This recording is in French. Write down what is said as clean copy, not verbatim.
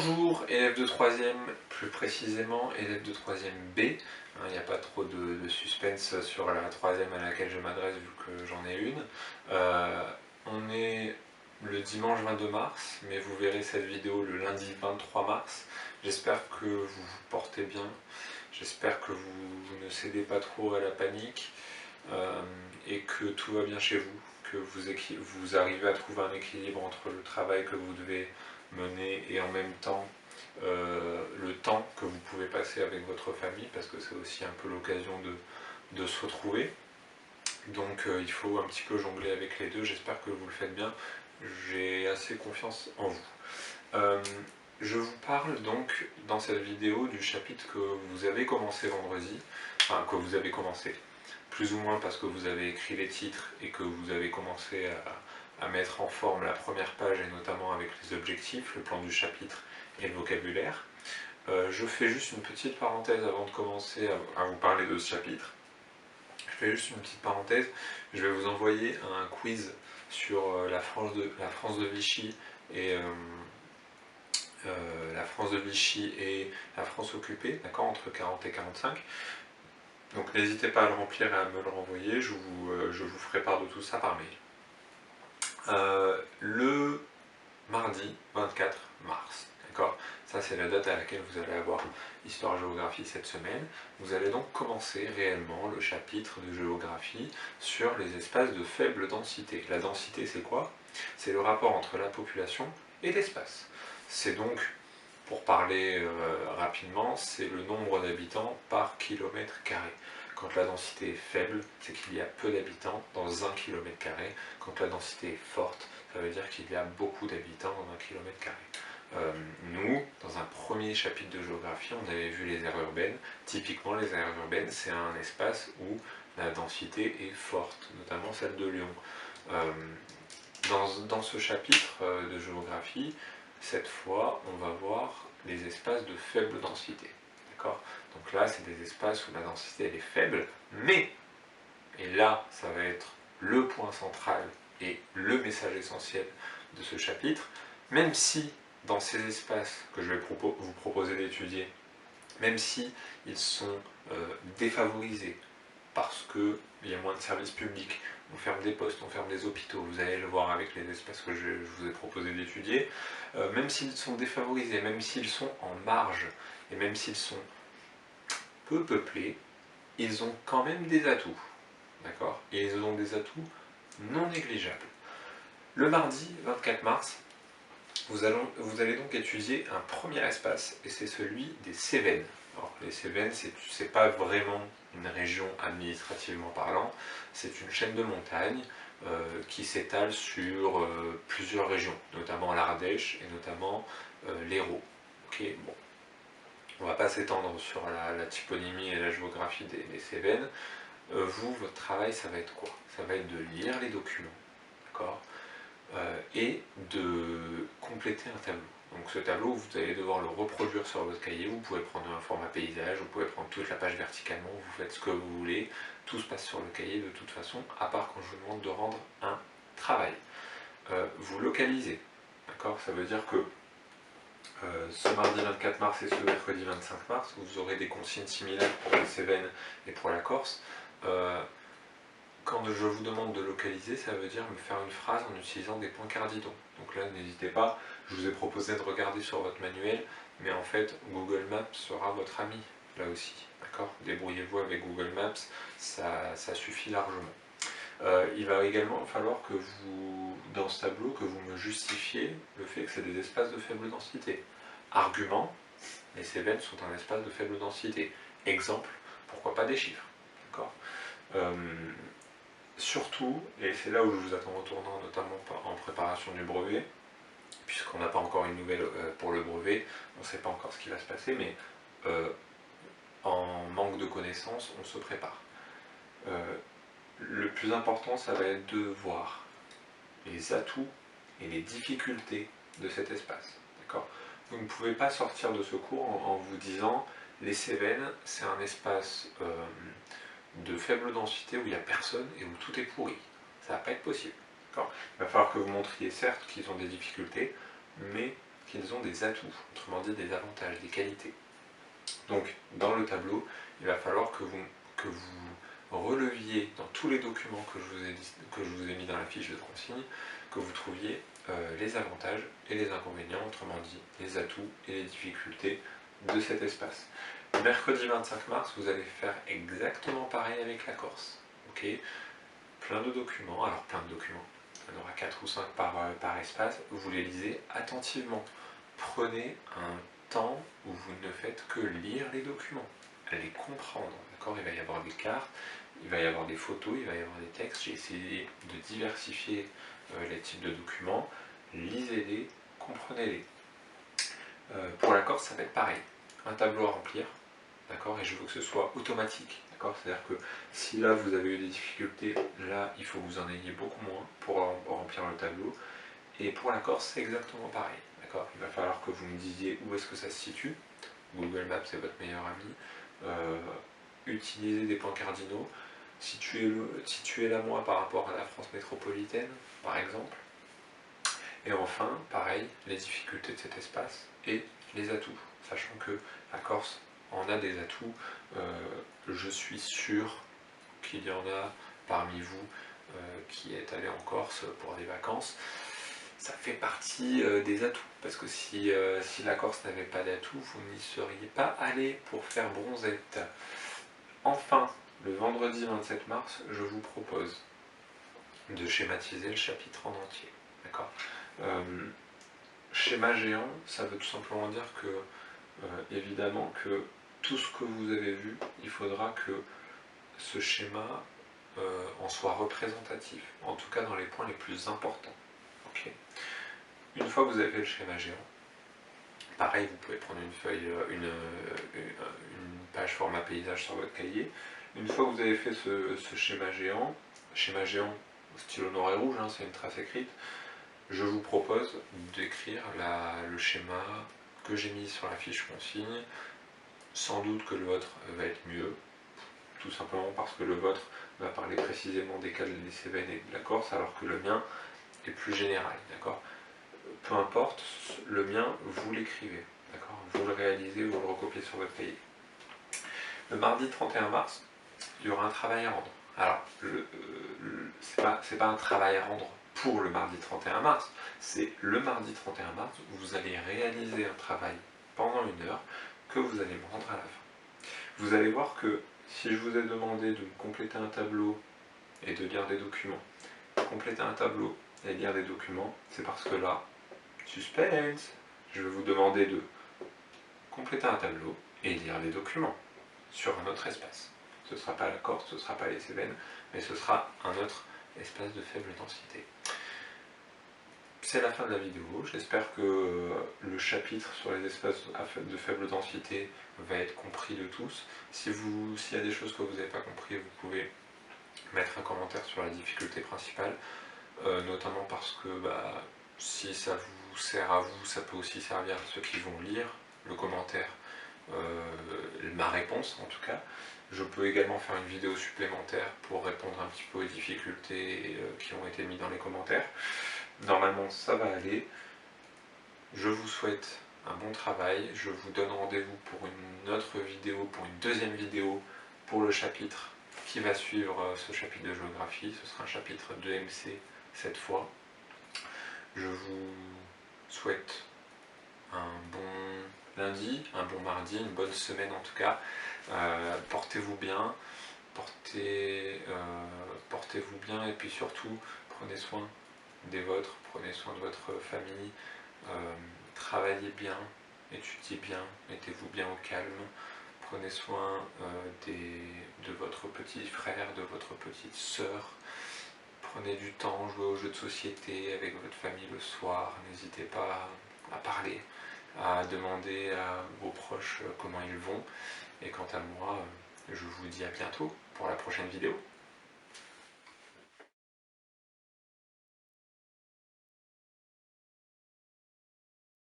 Bonjour élèves de 3e, plus précisément élèves de 3e B. Il n'y a pas trop de suspense sur la 3e à laquelle je m'adresse vu que j'en ai une. On est le dimanche 22 mars, mais vous verrez cette vidéo le lundi 23 mars. J'espère que vous vous portez bien, j'espère que vous ne cédez pas trop à la panique et que tout va bien chez vous, que vous arrivez à trouver un équilibre entre le travail que vous devez mener et en même temps le temps que vous pouvez passer avec votre famille, parce que c'est aussi un peu l'occasion de se retrouver. Donc il faut un petit peu jongler avec les deux, j'espère que vous le faites bien, j'ai assez confiance en vous. Je vous parle donc dans cette vidéo du chapitre que vous avez commencé vendredi, enfin que vous avez commencé, plus ou moins parce que vous avez écrit les titres et que vous avez commencé à mettre en forme la première page et notamment avec les objectifs, le plan du chapitre et le vocabulaire. Je fais juste une petite parenthèse avant de commencer à vous parler de ce chapitre. Je fais juste une petite parenthèse, je vais vous envoyer un quiz sur la France de Vichy et la France occupée, d'accord, entre 40 et 45. Donc n'hésitez pas à le remplir et à me le renvoyer, je vous ferai part de tout ça par mail. Le mardi 24 mars, d'accord, ça c'est la date à laquelle vous allez avoir Histoire-Géographie cette semaine. Vous allez donc commencer réellement le chapitre de géographie sur les espaces de faible densité. La densité c'est quoi? C'est le rapport entre la population et l'espace. C'est donc, pour parler rapidement, c'est le nombre d'habitants par kilomètre carré. Quand la densité est faible, c'est qu'il y a peu d'habitants dans 1 km carré. Quand la densité est forte, ça veut dire qu'il y a beaucoup d'habitants dans 1 km carré. Nous, dans un premier chapitre de géographie, on avait vu les aires urbaines. Typiquement, les aires urbaines, c'est un espace où la densité est forte, notamment celle de Lyon. Dans ce chapitre de géographie, cette fois, on va voir les espaces de faible densité. D'accord ? Donc là, c'est des espaces où la densité elle est faible, mais, et là, ça va être le point central et le message essentiel de ce chapitre, même si dans ces espaces que je vais vous proposer d'étudier, même si ils sont défavorisés parce qu'il y a moins de services publics, on ferme des postes, on ferme des hôpitaux, vous allez le voir avec les espaces que je vous ai proposé d'étudier, même s'ils sont défavorisés, même s'ils sont en marge, et même s'ils sont peu peuplés, ils ont quand même des atouts, d'accord? Et ils ont des atouts non négligeables. Le mardi 24 mars, vous allez donc étudier un premier espace, et c'est celui des Cévennes. Alors, les Cévennes, c'est pas vraiment une région administrativement parlant, c'est une chaîne de montagnes qui s'étale sur plusieurs régions, notamment l'Ardèche et notamment l'Hérault. Okay, bon. On ne va pas s'étendre sur la typonymie et la géographie des Cévennes. Vous, votre travail, ça va être quoi? Ça va être de lire les documents, d'accord, et de compléter un tableau. Donc ce tableau, vous allez devoir le reproduire sur votre cahier. Vous pouvez prendre un format paysage, vous pouvez prendre toute la page verticalement, vous faites ce que vous voulez. Tout se passe sur le cahier de toute façon, à part quand je vous demande de rendre un travail. Vous localisez, d'accord? Ça veut dire que ce mardi 24 mars et ce mercredi 25 mars, vous aurez des consignes similaires pour les Cévennes et pour la Corse. Quand je vous demande de localiser, ça veut dire me faire une phrase en utilisant des points cardinaux. Donc là, n'hésitez pas, je vous ai proposé de regarder sur votre manuel, mais en fait, Google Maps sera votre ami, là aussi. D'accord ? Débrouillez-vous avec Google Maps, ça suffit largement. Il va également falloir que vous, dans ce tableau, que vous me justifiez le fait que c'est des espaces de faible densité. Argument, les Cévennes sont un espace de faible densité. Exemple, pourquoi pas des chiffres. D'accord ? Surtout, et c'est là où je vous attends en tournant, notamment en préparation du brevet, puisqu'on n'a pas encore une nouvelle pour le brevet, on ne sait pas encore ce qui va se passer, mais en manque de connaissances, on se prépare. Le plus important, ça va être de voir les atouts et les difficultés de cet espace. D'accord ? Vous ne pouvez pas sortir de ce cours en vous disant les Cévennes, c'est un espace de faible densité où il n'y a personne et où tout est pourri. Ça ne va pas être possible. Il va falloir que vous montriez certes qu'ils ont des difficultés, mais qu'ils ont des atouts, autrement dit des avantages, des qualités. Donc dans le tableau, il va falloir que vous releviez dans tous les documents que je vous ai mis dans la fiche de consigne, que vous trouviez les avantages et les inconvénients, autrement dit les atouts et les difficultés de cet espace. Le mercredi 25 mars, vous allez faire exactement pareil avec la Corse. Ok, plein de documents, alors plein de documents, il y en aura 4 ou 5 par espace, vous les lisez attentivement. Prenez un temps où vous ne faites que lire les documents, les comprendre, d'accord. Il va y avoir des cartes, il va y avoir des photos, il va y avoir des textes. J'ai essayé de diversifier les types de documents, lisez-les, comprenez-les. Pour la Corse, ça va être pareil, un tableau à remplir, d'accord, et je veux que ce soit automatique, d'accord, c'est-à-dire que si là vous avez eu des difficultés, là il faut que vous en ayez beaucoup moins pour remplir le tableau, et pour la Corse c'est exactement pareil, d'accord, il va falloir que vous me disiez où est-ce que ça se situe. Google Maps c'est votre meilleur ami, utilisez des points cardinaux, situez-la moi par rapport à la France métropolitaine par exemple, et enfin pareil, les difficultés de cet espace et les atouts, sachant que la Corse en a des atouts, je suis sûr qu'il y en a parmi vous qui êtes allé en Corse pour des vacances, ça fait partie des atouts, parce que si la Corse n'avait pas d'atouts, vous n'y seriez pas allé pour faire bronzette. Enfin, le vendredi 27 mars, je vous propose de schématiser le chapitre en entier, d'accord. Schéma géant, ça veut tout simplement dire que, évidemment, que tout ce que vous avez vu, il faudra que ce schéma en soit représentatif, en tout cas dans les points les plus importants. Okay. Une fois que vous avez fait le schéma géant, pareil, vous pouvez prendre une feuille, une page format paysage sur votre cahier. Une fois que vous avez fait ce schéma géant stylo noir et rouge, hein, c'est une trace écrite, je vous propose d'écrire le schéma que j'ai mis sur la fiche consigne. Sans doute que le vôtre va être mieux, tout simplement parce que le vôtre va parler précisément des cas de les Cévennes et de la Corse, alors que le mien est plus général, d'accord. Peu importe, le mien, vous l'écrivez, d'accord. Vous le réalisez, vous le recopiez sur votre cahier. Le mardi 31 mars, il y aura un travail à rendre. Alors, c'est pas un travail à rendre pour le mardi 31 mars, c'est le mardi 31 mars, vous allez réaliser un travail pendant 1 heure que vous allez me rendre à la fin. Vous allez voir que si je vous ai demandé de compléter un tableau et de lire des documents, compléter un tableau et lire des documents, c'est parce que là, suspense, je vais vous demander de compléter un tableau et lire les documents sur un autre espace. Ce ne sera pas la Corse, ce ne sera pas les Cévennes, mais ce sera un autre espace de faible densité. C'est la fin de la vidéo, j'espère que le chapitre sur les espaces de faible densité va être compris de tous. S'il y a des choses que vous n'avez pas compris, vous pouvez mettre un commentaire sur la difficulté principale, notamment parce que si ça vous sert à vous, ça peut aussi servir à ceux qui vont lire le commentaire, ma réponse en tout cas. Je peux également faire une vidéo supplémentaire pour répondre un petit peu aux difficultés qui ont été mises dans les commentaires. Normalement ça va aller. Je vous souhaite un bon travail. Je vous donne rendez-vous pour une autre vidéo, pour une deuxième vidéo pour le chapitre qui va suivre ce chapitre de géographie. Ce sera un chapitre de MC cette fois. Je vous souhaite un bon lundi, un bon mardi, une bonne semaine en tout cas. Portez-vous bien, portez-vous bien et puis surtout prenez soin des vôtres, prenez soin de votre famille, travaillez bien, étudiez bien, mettez-vous bien au calme, prenez soin de votre petit frère, de votre petite sœur, prenez du temps, jouez aux jeux de société avec votre famille le soir, n'hésitez pas à parler, à demander à vos proches comment ils vont, et quant à moi, je vous dis à bientôt pour la prochaine vidéo.